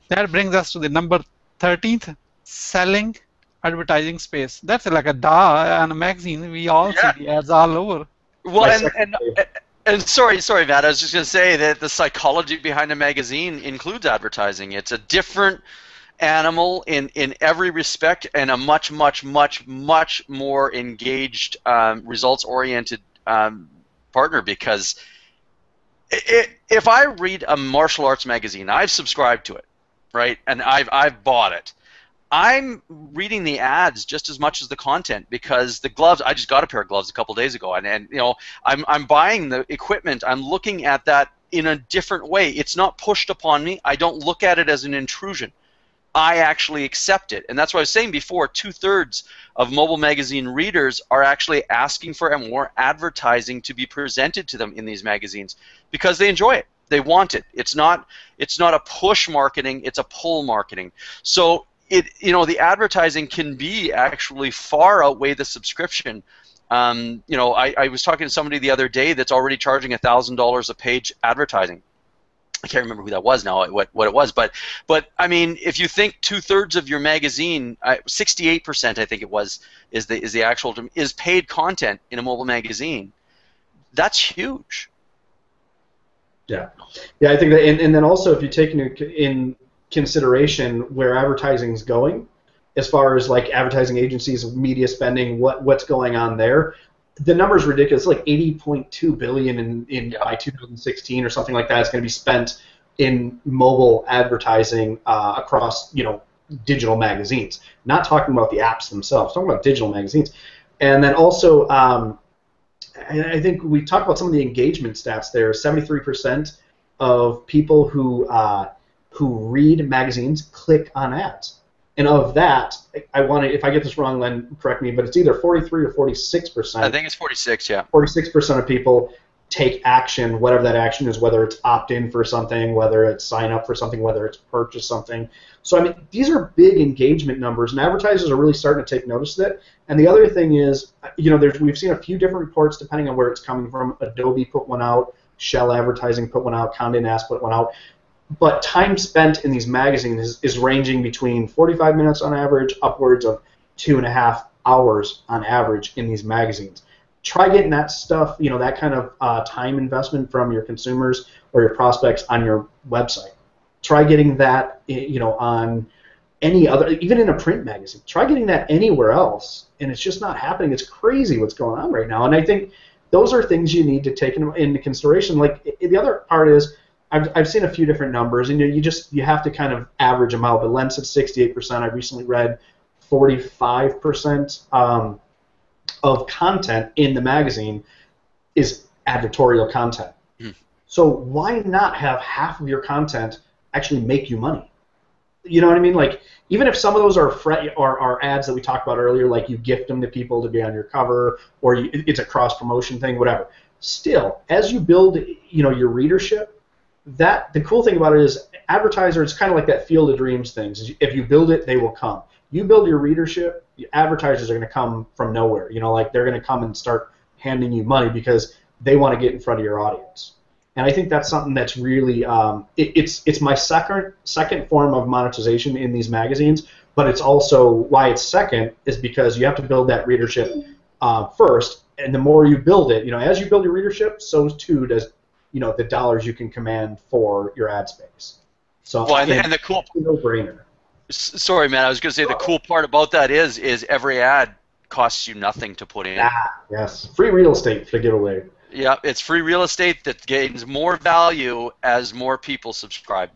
That brings us to the number 13th, selling advertising space. That's like a DA and a magazine. We all see Yeah. the ads all over. Well, My and second and favorite. and sorry, Matt. I was just going to say that the psychology behind a magazine includes advertising. It's a different animal in every respect, and a much more engaged, results-oriented partner. Because if I read a martial arts magazine, I've subscribed to it, right, and I've bought it. I'm reading the ads just as much as the content, because the gloves, I just got a pair of gloves a couple days ago, and you know, I'm buying the equipment. I'm looking at that in a different way. It's not pushed upon me. I don't look at it as an intrusion. I actually accept it. And that's what I was saying before, 2/3 of mobile magazine readers are actually asking for more advertising to be presented to them in these magazines because they enjoy it. They want it. It's not a push marketing, it's a pull marketing. So the advertising can be actually far outweigh the subscription. I was talking to somebody the other day that's already charging $1,000 a page advertising. I can't remember who that was now, what it was, but I mean, if you think 2/3 of your magazine, 68% I think it was, is the actual is paid content in a mobile magazine. That's huge. Yeah, I think that, and then also if you take in consideration where advertising is going, as far as like advertising agencies, media spending, what's going on there, the number is ridiculous. It's like $80.2 billion by 2016 or something like that. It's going to be spent in mobile advertising across digital magazines. Not talking about the apps themselves, talking about digital magazines. And then also, I think we talked about some of the engagement stats there. 73% of people who read magazines click on ads. And of that, if I get this wrong, Len, correct me, but it's either 43 or 46%. I think it's 46, yeah. 46% of people take action, whatever that action is, whether it's opt in for something, whether it's sign up for something, whether it's purchase something. So, I mean, these are big engagement numbers, and advertisers are really starting to take notice of it. And the other thing is, we've seen a few different reports depending on where it's coming from. Adobe put one out, Shell Advertising put one out, Condé Nast put one out. But time spent in these magazines is ranging between 45 minutes on average, upwards of 2.5 hours on average in these magazines. Try getting that stuff, that kind of time investment from your consumers or your prospects on your website. Try getting that, on any other, even in a print magazine. Try getting that anywhere else, and it's just not happening. It's crazy what's going on right now, and I think those are things you need to take into consideration. Like the other part is, I've seen a few different numbers, and you have to kind of average them out. But Len said 68%. I recently read 45% of content in the magazine is advertorial content. Mm. So why not have half of your content actually make you money? You know what I mean? Like, even if some of those are ads that we talked about earlier, like you gift them to people to be on your cover, or it's a cross promotion thing, whatever. Still, as you build, your readership. The cool thing about it is advertisers, it's kind of like that Field of Dreams thing. If you build it, they will come. You build your readership, advertisers are going to come from nowhere. Like they're going to come and start handing you money because they want to get in front of your audience. And I think that's something that's really it's my second form of monetization in these magazines, but it's also why it's second is because you have to build that readership first, and the more you build it, as you build your readership, so too does the dollars you can command for your ad space. So, well, and the cool no-brainer. Sorry, man. I was going to say the cool part about that is every ad costs you nothing to put in. Yes, free real estate to give away. Yeah, it's free real estate that gains more value as more people subscribe.